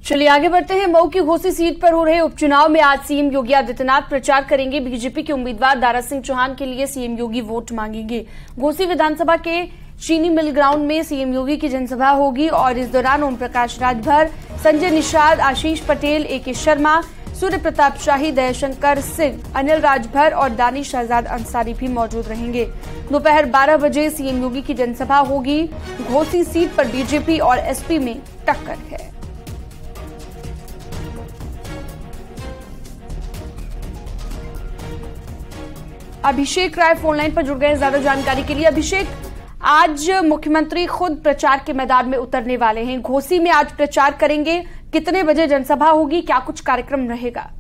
चलिए आगे बढ़ते हैं। मऊ की घोसी सीट पर हो रहे उपचुनाव में आज सीएम योगी आदित्यनाथ प्रचार करेंगे। बीजेपी के उम्मीदवार दारा सिंह चौहान के लिए सीएम योगी वोट मांगेंगे। घोसी विधानसभा के चीनी मिल ग्राउंड में सीएम योगी की जनसभा होगी और इस दौरान ओम प्रकाश राजभर, संजय निषाद, आशीष पटेल, ए.के. शर्मा, सूर्य प्रताप शाही, दयाशंकर सिंह, अनिल राजभर और दानिश शहजाद अंसारी भी मौजूद रहेंगे। दोपहर 12 बजे सीएम योगी की जनसभा होगी। घोसी सीट पर बीजेपी और एसपी में टक्कर है। अभिषेक राय फोनलाइन पर जुड़ गए ज्यादा जानकारी के लिए। अभिषेक, आज मुख्यमंत्री खुद प्रचार के मैदान में उतरने वाले हैं। घोसी में आज प्रचार करेंगे, कितने बजे जनसभा होगी, क्या कुछ कार्यक्रम रहेगा?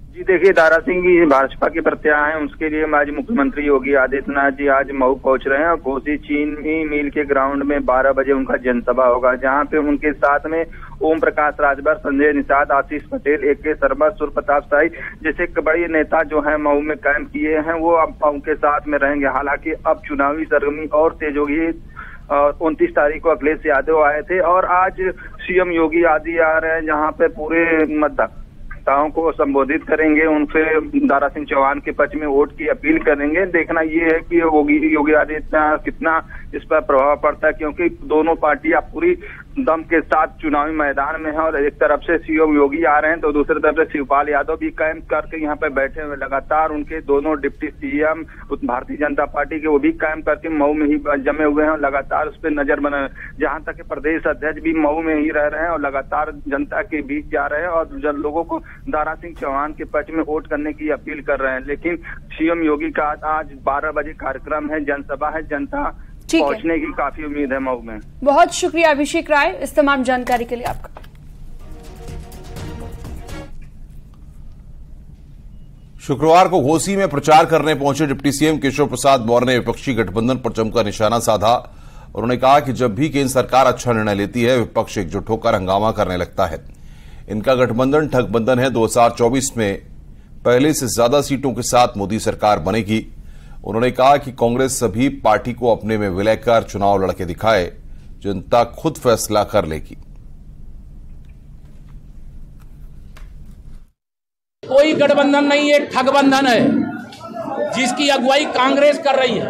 जी देखिए, दारा सिंह जी भाजपा के प्रत्याशी हैं, उसके लिए आज मुख्यमंत्री योगी आदित्यनाथ जी आज मऊ पहुंच रहे हैं और घोसी चीनी मिल के ग्राउंड में 12 बजे उनका जनसभा होगा, जहां पे उनके साथ में ओम प्रकाश राजभर, संजय निषाद, आशीष पटेल, ए.के. शर्मा, सूर्य प्रताप शाही जैसे बड़े नेता जो है मऊ में कैंप किए हैं, वो अब उनके साथ में रहेंगे। हालांकि अब चुनावी सरगर्मी और तेज होगी। 29 तारीख को अखिलेश यादव आए थे और आज सीएम योगी आदि आ रहे हैं, जहाँ पे पूरे मतदाताओं को संबोधित करेंगे, उनसे दारा सिंह चौहान के पक्ष में वोट की अपील करेंगे। देखना ये है कि योगी आदित्यनाथ कितना इस पर प्रभाव पड़ता है, क्योंकि दोनों पार्टियां पूरी दम के साथ चुनावी मैदान में है और एक तरफ से सीएम योगी आ रहे हैं तो दूसरी तरफ से शिवपाल यादव भी कैंप करके यहाँ पे बैठे हुए। लगातार उनके दोनों deputy CM Bharatiya Janata party के वो भी कैंप करके मऊ में ही जमे हुए हैं और लगातार उस पर नजर बना है। जहां तक प्रदेश अध्यक्ष भी मऊ में ही रह रहे हैं और लगातार जनता के बीच जा रहे हैं और लोगों को दारा सिंह चौहान के पक्ष में वोट करने की अपील कर रहे हैं। लेकिन सीएम योगी का आज 12 बजे कार्यक्रम है, जनसभा है, जनता पहुंचने की काफी उम्मीद है मऊ में। बहुत शुक्रिया अभिषेक राय इस तमाम जानकारी के लिए आपका। शुक्रवार को घोसी में प्रचार करने पहुंचे डिप्टी सीएम केशव प्रसाद मौर्य ने विपक्षी गठबंधन पर जमकर निशाना साधा। उन्होंने कहा कि जब भी केंद्र सरकार अच्छा निर्णय लेती है, विपक्ष एकजुट होकर हंगामा करने लगता है। इनका गठबंधन ठगबंधन है। 2024 में पहले से ज्यादा सीटों के साथ मोदी सरकार बनेगी। उन्होंने कहा कि कांग्रेस सभी पार्टी को अपने में विलय कर चुनाव लड़के दिखाए, जनता खुद फैसला कर लेगी। कोई गठबंधन नहीं, एक ठगबंधन है जिसकी अगुवाई कांग्रेस कर रही है।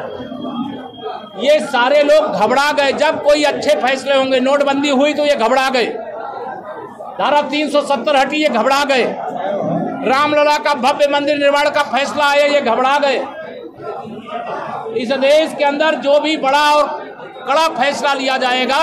ये सारे लोग घबरा गए जब कोई अच्छे फैसले होंगे। नोटबंदी हुई तो ये घबरा गए, धारा 370 हटी, ये घबरा गए। रामलला का भव्य मंदिर निर्माण का फैसला आया, ये घबरा गए। इस देश के अंदर जो भी बड़ा और कड़ा फैसला लिया जाएगा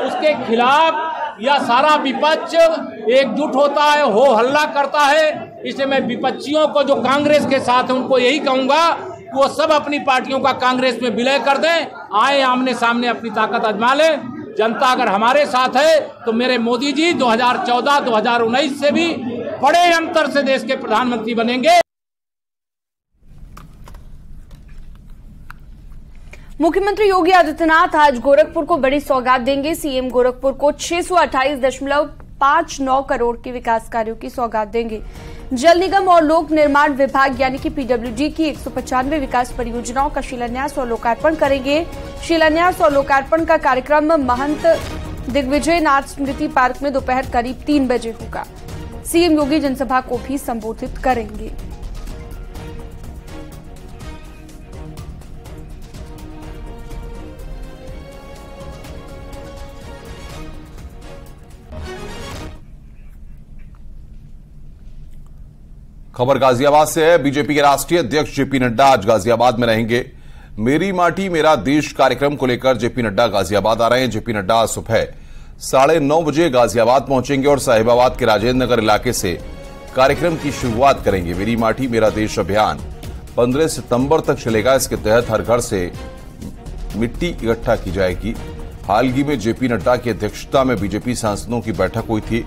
उसके खिलाफ या सारा विपक्ष एकजुट होता है, हो हल्ला करता है। इसलिए मैं विपक्षियों को जो कांग्रेस के साथ है उनको यही कहूंगा कि वो सब अपनी पार्टियों का कांग्रेस में विलय कर दें, आए आमने सामने अपनी ताकत आजमा लें। जनता अगर हमारे साथ है तो मेरे मोदी जी 2014-2019 से भी बड़े अंतर से देश के प्रधानमंत्री बनेंगे। मुख्यमंत्री योगी आदित्यनाथ आज गोरखपुर को बड़ी सौगात देंगे। सीएम गोरखपुर को 628.59 करोड़ के विकास कार्यों की सौगात देंगे। जल निगम और लोक निर्माण विभाग यानी कि पीडब्ल्यूडी की 195 विकास परियोजनाओं का शिलान्यास और लोकार्पण करेंगे। शिलान्यास और लोकार्पण का कार्यक्रम महंत दिग्विजय नाथ स्मृति पार्क में दोपहर करीब 3 बजे होगा। सीएम योगी जनसभा को भी संबोधित करेंगे। खबर गाजियाबाद से है। बीजेपी के राष्ट्रीय अध्यक्ष जेपी नड्डा आज गाजियाबाद में रहेंगे। मेरी माटी मेरा देश कार्यक्रम को लेकर जेपी नड्डा गाजियाबाद आ रहे हैं। जेपी नड्डा आज सुबह 9:30 बजे गाजियाबाद पहुंचेंगे और साहिबाबाद के राजेंद्र नगर इलाके से कार्यक्रम की शुरुआत करेंगे। मेरी माटी मेरा देश अभियान 15 सितंबर तक चलेगा। इसके तहत हर घर से मिट्टी इकट्ठा की जाएगी। हाल ही में जेपी नड्डा की अध्यक्षता में बीजेपी सांसदों की बैठक हुई थी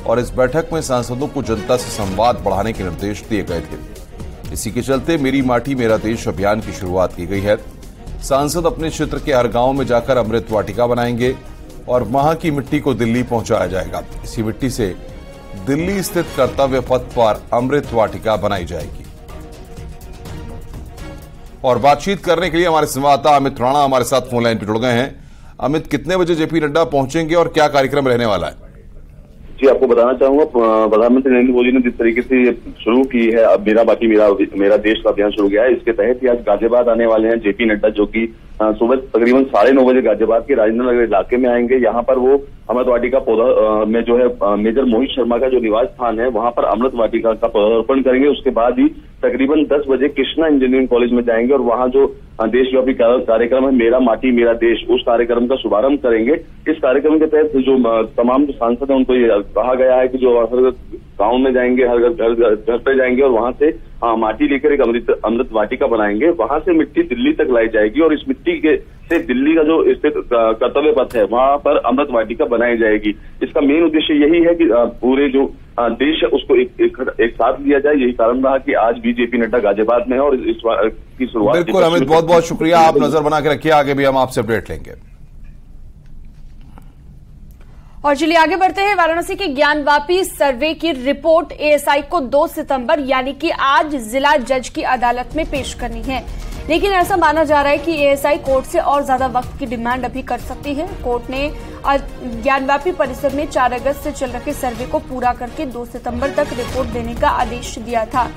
और इस बैठक में सांसदों को जनता से संवाद बढ़ाने के निर्देश दिए गए थे। इसी के चलते मेरी माटी मेरा देश अभियान की शुरुआत की गई है। सांसद अपने क्षेत्र के हर गांव में जाकर अमृत वाटिका बनाएंगे और वहां की मिट्टी को दिल्ली पहुंचाया जाएगा। इसी मिट्टी से दिल्ली स्थित कर्तव्य पथ पर अमृत वाटिका बनाई जाएगी। और बातचीत करने के लिए हमारे संवाददाता अमित राणा हमारे साथ फोन लाइन पर जुड़ गए हैं। अमित, कितने बजे जेपी नड्डा पहुंचेंगे और क्या कार्यक्रम रहने वाला है? जी, आपको बताना चाहूंगा प्रधानमंत्री नरेंद्र मोदी ने जिस तरीके से शुरू की है अब मेरा माटी मेरा देश का अभियान शुरू किया है, इसके तहत ही आज गाजियाबाद आने वाले हैं जेपी नड्डा, जो कि सुबह तकरीबन 9:30 बजे गाजियाबाद के राजेंद्र नगर इलाके में आएंगे। यहाँ पर वो अमृत वाटिका पौधा में जो है मेजर मोहित शर्मा का जो निवास स्थान है वहां पर अमृत वाटिका का पौधारोपण करेंगे। उसके बाद ही तकरीबन 10 बजे कृष्णा इंजीनियरिंग कॉलेज में जाएंगे और वहां जो देशव्यापी कार्यक्रम है मेरा माटी मेरा देश, उस कार्यक्रम का शुभारंभ करेंगे। इस कार्यक्रम के तहत जो तमाम जो सांसद हैं उनको ये कहा गया है कि जो हर गांव में जाएंगे, हर घर पे जाएंगे और वहां से माटी लेकर एक अमृत वाटिका बनाएंगे। वहां से मिट्टी दिल्ली तक लाई जाएगी और इस मिट्टी से दिल्ली का जो स्थित कर्तव्य पथ है वहां पर अमृत वाटिका बनाई जाएगी। इसका मेन उद्देश्य यही है कि पूरे जो देश है उसको एक साथ लिया जाए। यही कारण रहा कि आज बीजेपी नड्डा गाजियाबाद में है और इस की शुरुआत। बिल्कुल अमित, बहुत बहुत शुक्रिया। आप नजर बना के रखिए, आगे भी हम आपसे अपडेट लेंगे। और चलिए आगे बढ़ते हैं। वाराणसी के ज्ञानवापी सर्वे की रिपोर्ट एएसआई को 2 सितंबर यानी कि आज जिला जज की अदालत में पेश करनी है, लेकिन ऐसा माना जा रहा है कि एएसआई कोर्ट से और ज्यादा वक्त की डिमांड अभी कर सकती है। कोर्ट ने ज्ञानवापी परिसर में 4 अगस्त से चल रहे सर्वे को पूरा करके 2 सितंबर तक रिपोर्ट देने का आदेश दिया था।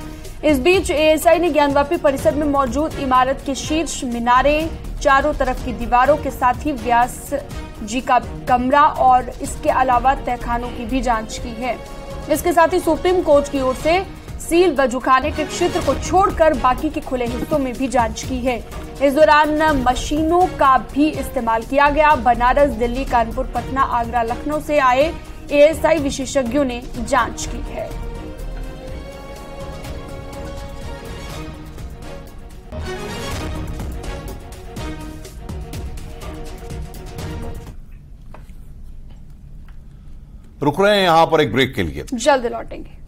इस बीच एएसआई ने ज्ञानवापी परिसर में मौजूद इमारत के शीर्ष मीनारे, चारों तरफ की दीवारों के साथ ही व्यास जी का कमरा और इसके अलावा तहखानों की भी जांच की है। इसके साथ ही सुप्रीम कोर्ट की ओर से सील वजूखाने के क्षेत्र को छोड़कर बाकी के खुले हिस्सों में भी जांच की है। इस दौरान मशीनों का भी इस्तेमाल किया गया। बनारस, दिल्ली, कानपुर, पटना, आगरा, लखनऊ से आए एएसआई विशेषज्ञों ने जांच की है। रुक रहे हैं यहां पर एक ब्रेक के लिए, जल्द लौटेंगे।